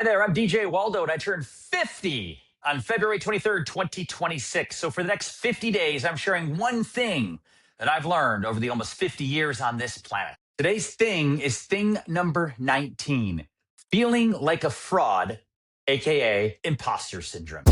Hi there, I'm DJ Waldow, and I turned 50 on February 23rd, 2026. So for the next 50 days, I'm sharing one thing that I've learned over the almost 50 years on this planet. Today's thing is thing number 19, feeling like a fraud, aka imposter syndrome.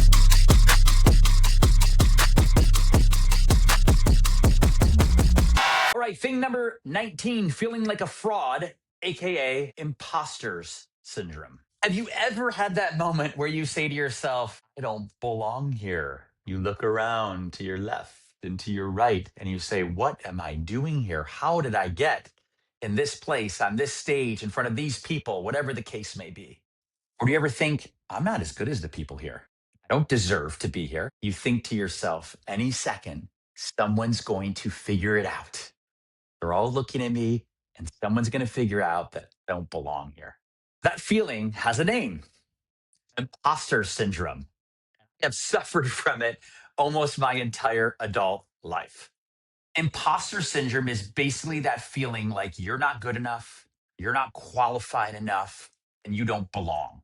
All right, thing number 19, feeling like a fraud, aka imposters syndrome. Have you ever had that moment where you say to yourself, I don't belong here? You look around to your left and to your right, and you say, what am I doing here? How did I get in this place, on this stage, in front of these people, whatever the case may be? Or do you ever think, I'm not as good as the people here? I don't deserve to be here. You think to yourself, any second, someone's going to figure it out. They're all looking at me, and someone's going to figure out that I don't belong here. That feeling has a name, imposter syndrome. I have suffered from it almost my entire adult life. Imposter syndrome is basically that feeling like you're not good enough, you're not qualified enough, and you don't belong.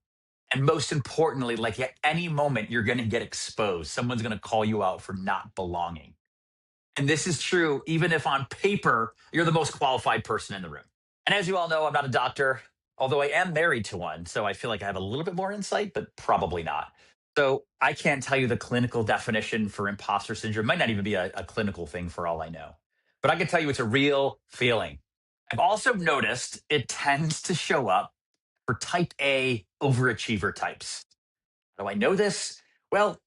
And most importantly, like at any moment, you're going to get exposed. Someone's going to call you out for not belonging. And this is true even if on paper, you're the most qualified person in the room. And as you all know, I'm not a doctor, although I am married to one. So I feel like I have a little bit more insight, but probably not. So I can't tell you the clinical definition for imposter syndrome. It might not even be a clinical thing for all I know. But I can tell you it's a real feeling. I've also noticed it tends to show up for type A overachiever types. How do I know this? Well,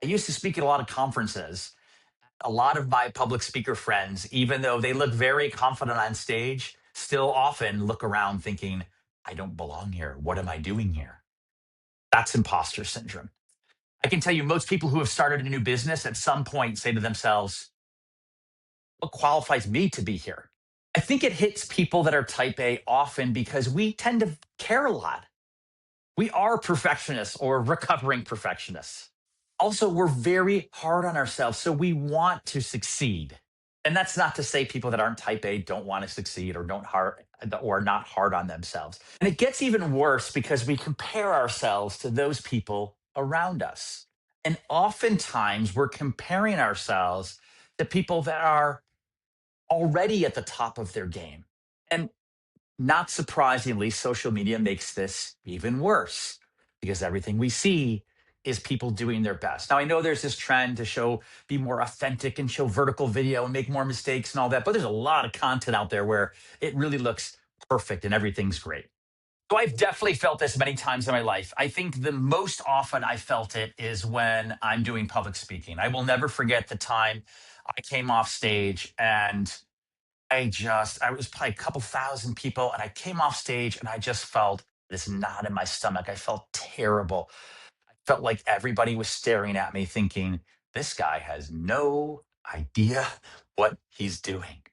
I used to speak at a lot of conferences. A lot of my public speaker friends, even though they look very confident on stage, still often look around thinking, I don't belong here. What am I doing here? That's imposter syndrome. I can tell you most people who have started a new business at some point say to themselves, what qualifies me to be here? I think it hits people that are type A often because we tend to care a lot. We are perfectionists or recovering perfectionists. Also, we're very hard on ourselves, so we want to succeed. And that's not to say people that aren't type A don't want to succeed or don't hard or are not hard on themselves. And it gets even worse because we compare ourselves to those people around us. And oftentimes we're comparing ourselves to people that are already at the top of their game. And not surprisingly, social media makes this even worse because everything we see is people doing their best. Now, I know there's this trend to be more authentic and show vertical video and make more mistakes and all that, but there's a lot of content out there where it really looks perfect and everything's great. So I've definitely felt this many times in my life. I think the most often I felt it is when I'm doing public speaking. I will never forget the time I came off stage and I was probably a couple thousand people, and I came off stage and I just felt this knot in my stomach. I felt terrible. I felt like everybody was staring at me, thinking, this guy has no idea what he's doing.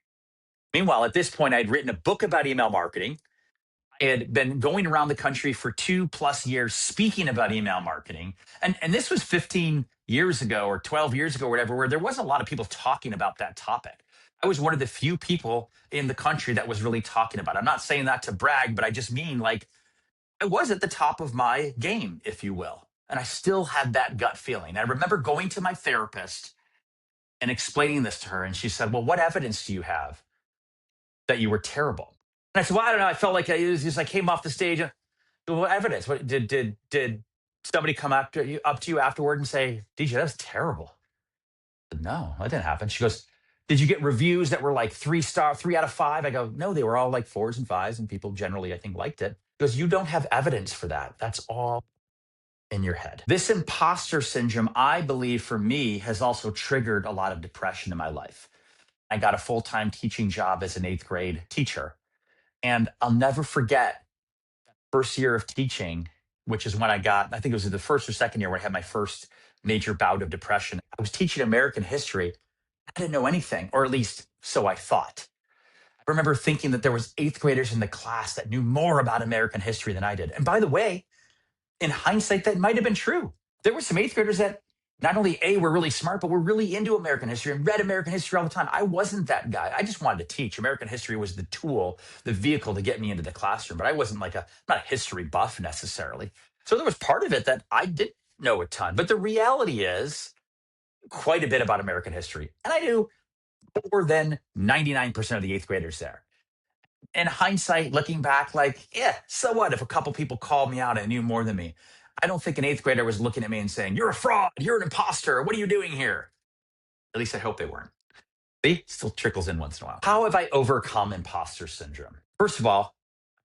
Meanwhile, at this point, I'd written a book about email marketing. I had been going around the country for 2+ years speaking about email marketing. And this was 15 years ago or 12 years ago, or whatever, where there wasn't a lot of people talking about that topic. I was one of the few people in the country that was really talking about it. I'm not saying that to brag, but I just mean like I was at the top of my game, if you will. And I still had that gut feeling. I remember going to my therapist and explaining this to her. And she said, well, what evidence do you have that you were terrible? And I said, well, I don't know. I felt like it was just I came off the stage. What evidence? What did somebody come up to you afterward and say, DJ, that was terrible? I said, no, that didn't happen. She goes, did you get reviews that were like 3 star, 3 out of 5? I go, no, they were all like 4s and 5s, and people generally, I think, liked it. Because you don't have evidence for that. That's all in your head. This imposter syndrome, I believe, for me, has also triggered a lot of depression in my life. I got a full-time teaching job as an 8th grade teacher. And I'll never forget first year of teaching, which is when I think it was the first or second year where I had my first major bout of depression. I was teaching American history. I didn't know anything, or at least so I thought. I remember thinking that there was 8th graders in the class that knew more about American history than I did. And by the way, in hindsight, that might have been true. There were some 8th graders that not only were really smart, but were really into American history and read American history all the time. I wasn't that guy. I just wanted to teach. American history was the tool, the vehicle to get me into the classroom. But I wasn't not a history buff necessarily. So there was part of it that I didn't know a ton. But the reality is quite a bit about American history. And I knew more than 99% of the eighth graders there. In hindsight, looking back, like, yeah, so what if a couple people called me out and knew more than me? I don't think an eighth grader was looking at me and saying, "You're a fraud, you're an imposter, what are you doing here?" At least I hope they weren't. See, still trickles in once in a while. How have I overcome imposter syndrome? First of all,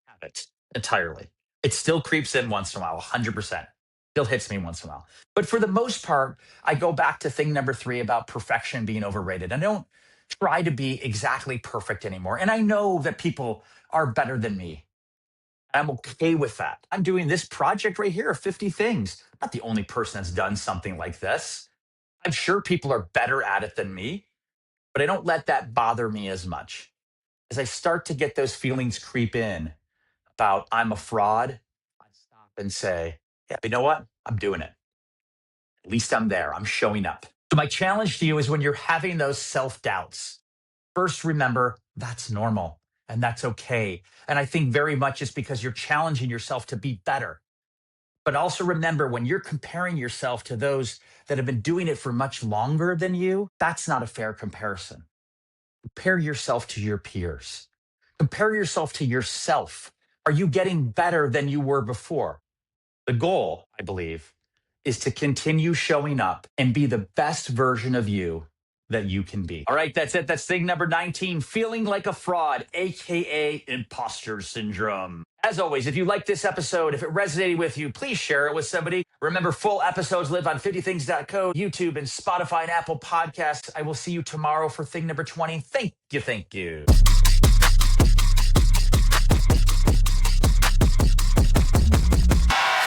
I have it entirely. It still creeps in once in a while, 100%. Still hits me once in a while. But for the most part, I go back to thing number three about perfection being overrated. I don't try to be exactly perfect anymore. And I know that people are better than me. I'm okay with that. I'm doing this project right here, 50 things. I'm not the only person that's done something like this. I'm sure people are better at it than me, but I don't let that bother me as much. As I start to get those feelings creep in about I'm a fraud, I stop and say, yeah, you know what? I'm doing it. At least I'm there. I'm showing up. So my challenge to you is when you're having those self-doubts, first remember that's normal and that's okay. And I think very much it's because you're challenging yourself to be better. But also remember when you're comparing yourself to those that have been doing it for much longer than you, that's not a fair comparison. Compare yourself to your peers. Compare yourself to yourself. Are you getting better than you were before? The goal, I believe, is to continue showing up and be the best version of you that you can be. All right, that's it. That's thing number 19, feeling like a fraud, AKA imposter syndrome. As always, if you like this episode, if it resonated with you, please share it with somebody. Remember, full episodes live on 50things.co, YouTube, and Spotify and Apple Podcasts. I will see you tomorrow for thing number 20. Thank you. Thank you.